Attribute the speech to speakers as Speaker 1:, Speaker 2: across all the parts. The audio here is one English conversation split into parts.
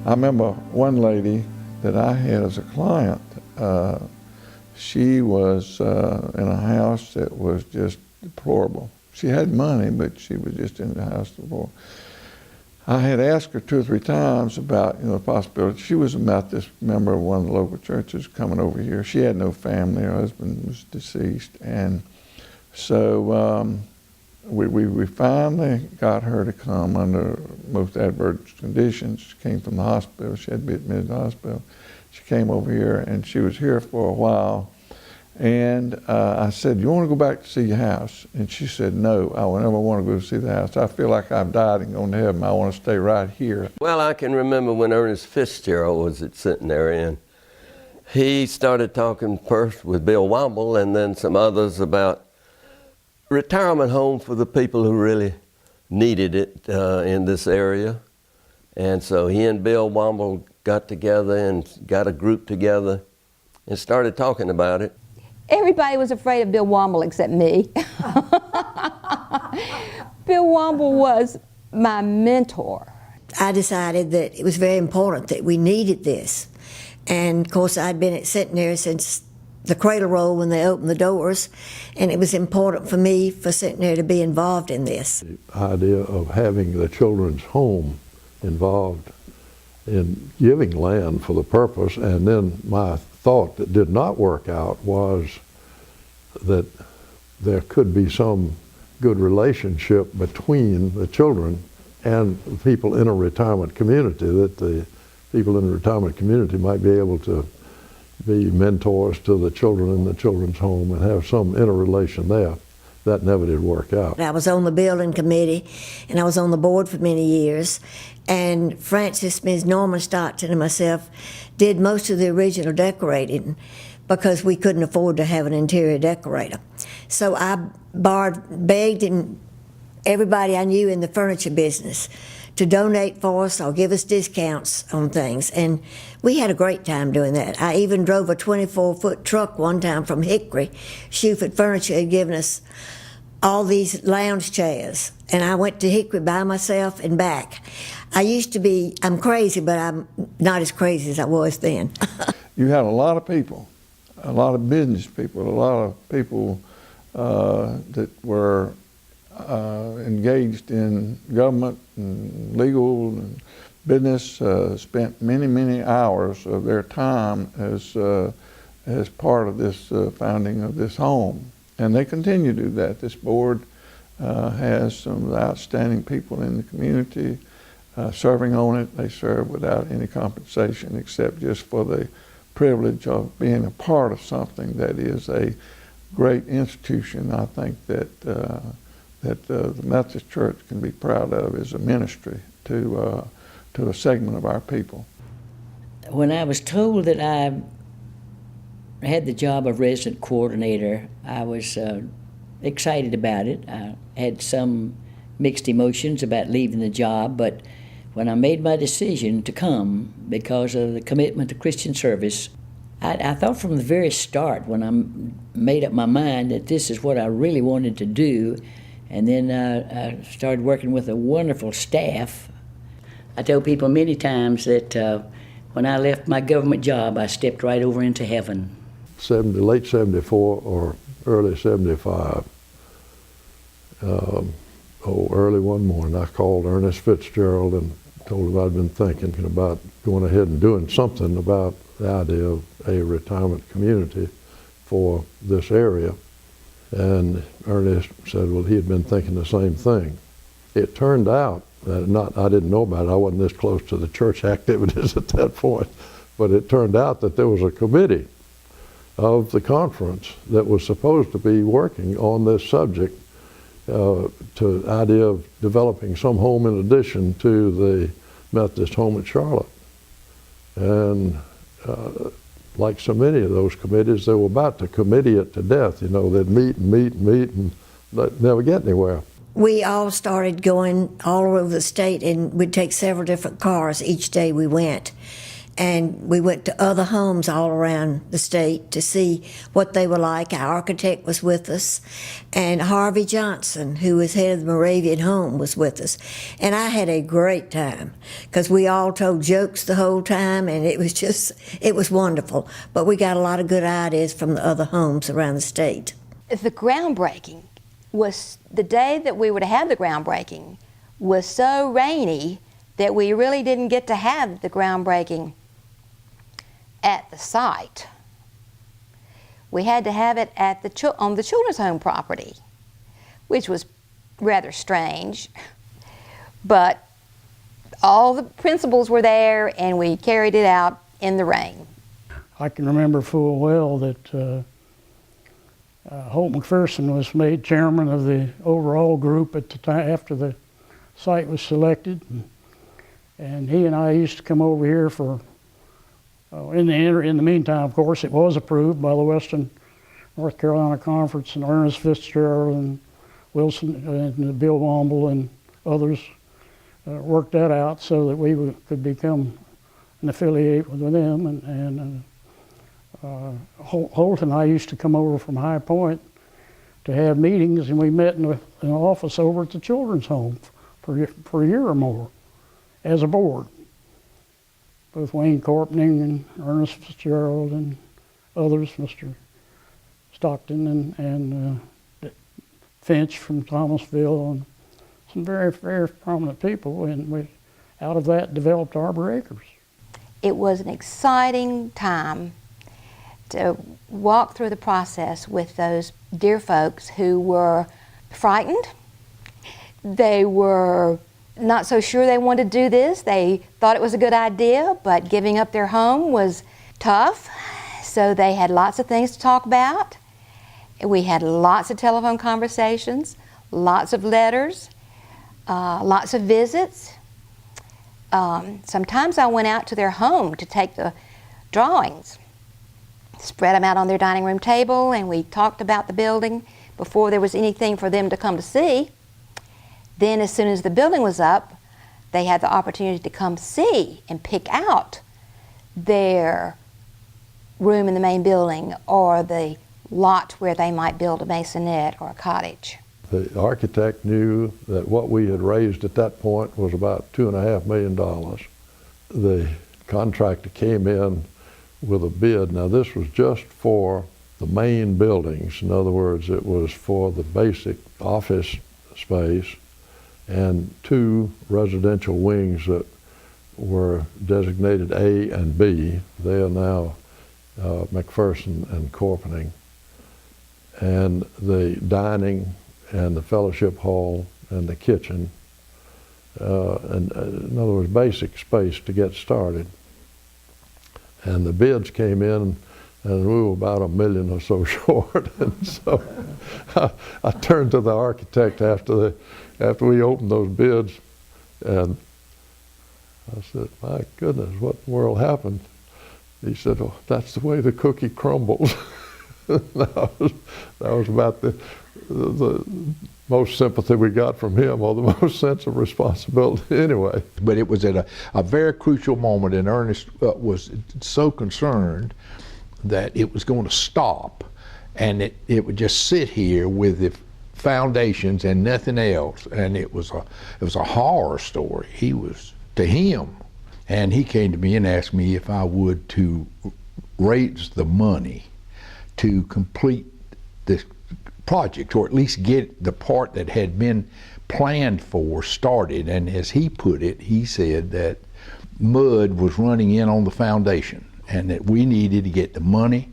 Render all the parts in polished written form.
Speaker 1: I remember one lady that I had as a client. She was in a house that was just deplorable. She had money, but she was just in the house deplorable. I had asked her 2 or 3 times about, the possibility. She was a Methodist member of one of the local churches coming over here. She had no family. Her husband was deceased. And so we finally got her to come under most adverse conditions. She came from the hospital. She had to be admitted to the hospital. She came over here, and she was here for a while. And I said, you want to go back to see your house? And she said, no, I will never want to go see the house. I feel like I've died and gone to heaven. I want to stay right here.
Speaker 2: Well, I can remember when Ernest Fitzgerald was sitting there, and he started talking first with Bill Womble and then some others about retirement home for the people who really needed it in this area. And so he and Bill Womble got together and got a group together and started talking about it.
Speaker 3: Everybody was afraid of Bill Womble except me. Bill Womble was my mentor.
Speaker 4: I decided that it was very important that we needed this. And of course I'd been sitting there since the cradle roll when they opened the doors, and it was important for me for sitting there to be involved in this.
Speaker 5: The idea of having the children's home involved in giving land for the purpose, and then my thought that did not work out was that there could be some good relationship between the children and the people in a retirement community, that the people in the retirement community might be able to be mentors to the children in the children's home and have some interrelation there. That never did work out.
Speaker 4: I was on the building committee, and I was on the board for many years, and Francis, Ms. Norman Stockton, and myself did most of the original decorating because we couldn't afford to have an interior decorator. So I begged everybody I knew in the furniture business to donate for us or give us discounts on things, and we had a great time doing that. I even drove a 24-foot truck one time from Hickory. Shuford Furniture had given us all these lounge chairs, and I went to Hickory by myself and back. I'm crazy, but I'm not as crazy as I was then.
Speaker 1: You had a lot of people, a lot of business people, a lot of people that were engaged in government and legal and business, spent many, many hours of their time as part of this founding of this home. And they continue to do that. This board has some outstanding people in the community serving on it. They serve without any compensation except just for the privilege of being a part of something that is a great institution. I think that the Methodist Church can be proud of as a ministry to a segment of our people.
Speaker 6: When I was told that I had the job of resident coordinator, I was excited about it. I had some mixed emotions about leaving the job, but when I made my decision to come because of the commitment to Christian service, I thought from the very start when I made up my mind that this is what I really wanted to do, and then I started working with a wonderful staff. I tell people many times that when I left my government job, I stepped right over into heaven.
Speaker 5: Late 74 or early 75, early one morning, I called Ernest Fitzgerald and told him I'd been thinking about going ahead and doing something about the idea of a retirement community for this area. And Ernest said, well, he had been thinking the same thing. It turned out that I didn't know about it. I wasn't this close to the church activities at that point, but it turned out that there was a committee of the conference that was supposed to be working on this subject, to the idea of developing some home in addition to the Methodist home at Charlotte. And like so many of those committees, they were about to committee it to death. They'd meet and meet and meet and never get anywhere.
Speaker 4: We all started going all over the state, and we'd take several different cars each day we went. And we went to other homes all around the state to see what they were like. Our architect was with us, and Harvey Johnson, who was head of the Moravian Home, was with us. And I had a great time because we all told jokes the whole time, and it was wonderful. But we got a lot of good ideas from the other homes around the state.
Speaker 3: The groundbreaking was, the day that we would have the groundbreaking was so rainy that we really didn't get to have the groundbreaking at the site. We had to have it at on the children's home property, which was rather strange. But all the principals were there, and we carried it out in the rain.
Speaker 7: I can remember full well that Holt McPherson was made chairman of the overall group at the time after the site was selected, and he and I used to come over here for. In the meantime, of course, it was approved by the Western North Carolina Conference, and Ernest Fitzgerald and Wilson and Bill Womble and others worked that out so that we could become an affiliate with them. And Holt and I used to come over from High Point to have meetings, and we met in an office over at the children's home for a year or more as a board. With Wayne Corpening and Ernest Fitzgerald and others, Mr. Stockton and Finch from Thomasville, and some very, very prominent people, and we, out of that, developed Arbor Acres.
Speaker 3: It was an exciting time to walk through the process with those dear folks who were frightened. They were not so sure they wanted to do this. They thought it was a good idea, but giving up their home was tough. So they had lots of things to talk about. We had lots of telephone conversations, lots of letters, lots of visits. Sometimes I went out to their home to take the drawings, spread them out on their dining room table, and we talked about the building before there was anything for them to come to see. Then as soon as the building was up, they had the opportunity to come see and pick out their room in the main building or the lot where they might build a maisonette or a cottage.
Speaker 5: The architect knew that what we had raised at that point was about $2.5 million. The contractor came in with a bid. Now this was just for the main buildings. In other words, it was for the basic office space and 2 residential wings that were designated A and B. They are now McPherson and Corpening. And the dining and the fellowship hall and the kitchen, and in other words, basic space to get started. And the bids came in, and we were about $1 million or so short. And so I turned to the architect after we opened those bids, and I said, "My goodness, what in the world happened?" He said, "Oh, that's the way the cookie crumbles." that was about the most sympathy we got from him, or the most sense of responsibility anyway.
Speaker 8: But it was at a very crucial moment, and Ernest was so concerned that it was going to stop, and it would just sit here with the foundations and nothing else, and it was a horror story. He was, to him, and he came to me and asked me if I would to raise the money to complete this project, or at least get the part that had been planned for started. And as he put it, he said that mud was running in on the foundation and that we needed to get the money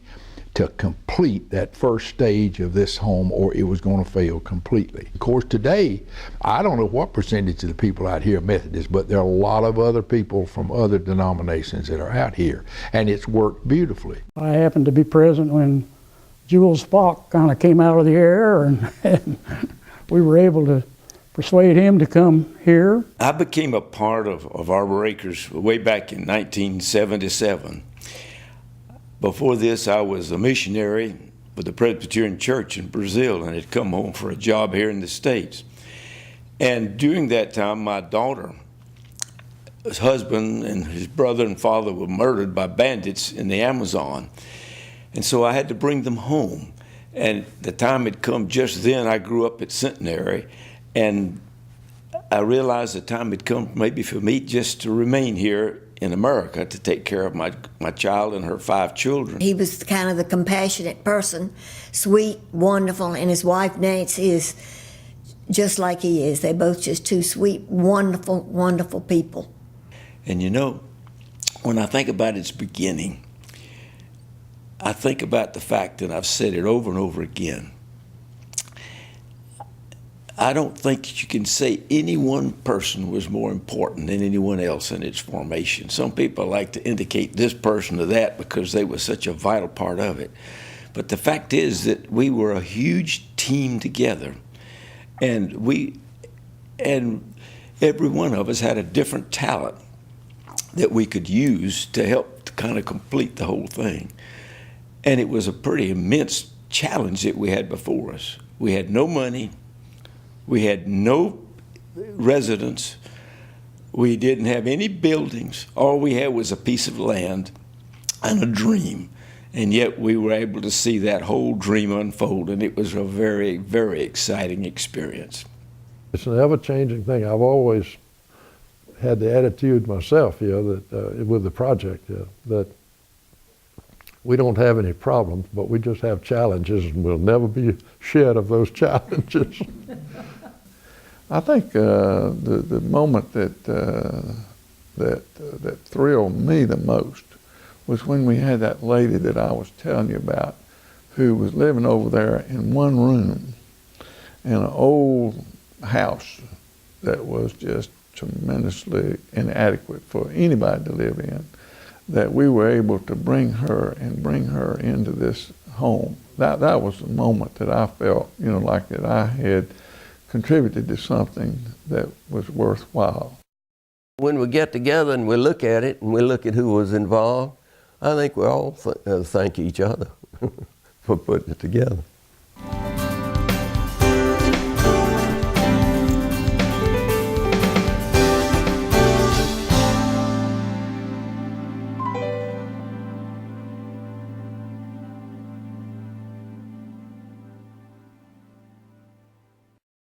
Speaker 8: to complete that first stage of this home, or it was going to fail completely. Of course, today, I don't know what percentage of the people out here are Methodists, but there are a lot of other people from other denominations that are out here, and it's worked beautifully.
Speaker 7: I happened to be present when Jules Spock kind of came out of the air, and we were able to persuade him to come here.
Speaker 9: I became a part of Arbor Acres way back in 1977. Before this, I was a missionary with the Presbyterian Church in Brazil and had come home for a job here in the States. And during that time, my daughter his husband and his brother and father were murdered by bandits in the Amazon. And so I had to bring them home. And the time had come just then. I grew up at Centenary, and I realized the time had come maybe for me just to remain here in America to take care of my child and her 5 children.
Speaker 4: He was kind of the compassionate person, sweet, wonderful, and his wife Nancy is just like he is. They're both just 2 sweet, wonderful, wonderful people.
Speaker 9: And you know, when I think about its beginning, I think about the fact, and I've said it over and over again, I don't think you can say any one person was more important than anyone else in its formation. Some people like to indicate this person or that because they were such a vital part of it. But the fact is that we were a huge team together, and every one of us had a different talent that we could use to help to kind of complete the whole thing. And it was a pretty immense challenge that we had before us. We had no money. We had no residence. We didn't have any buildings. All we had was a piece of land and a dream. And yet we were able to see that whole dream unfold, and it was a very, very exciting experience.
Speaker 5: It's an ever-changing thing. I've always had the attitude myself here that with the project that we don't have any problems, but we just have challenges, and we'll never be shed of those challenges.
Speaker 1: I think the moment that thrilled me the most was when we had that lady that I was telling you about, who was living over there in one room in an old house that was just tremendously inadequate for anybody to live in, that we were able to bring her into this home. That was the moment that I felt, like that I had contributed to something that was worthwhile.
Speaker 2: When we get together and we look at it and we look at who was involved, I think we all thank each other for putting it together.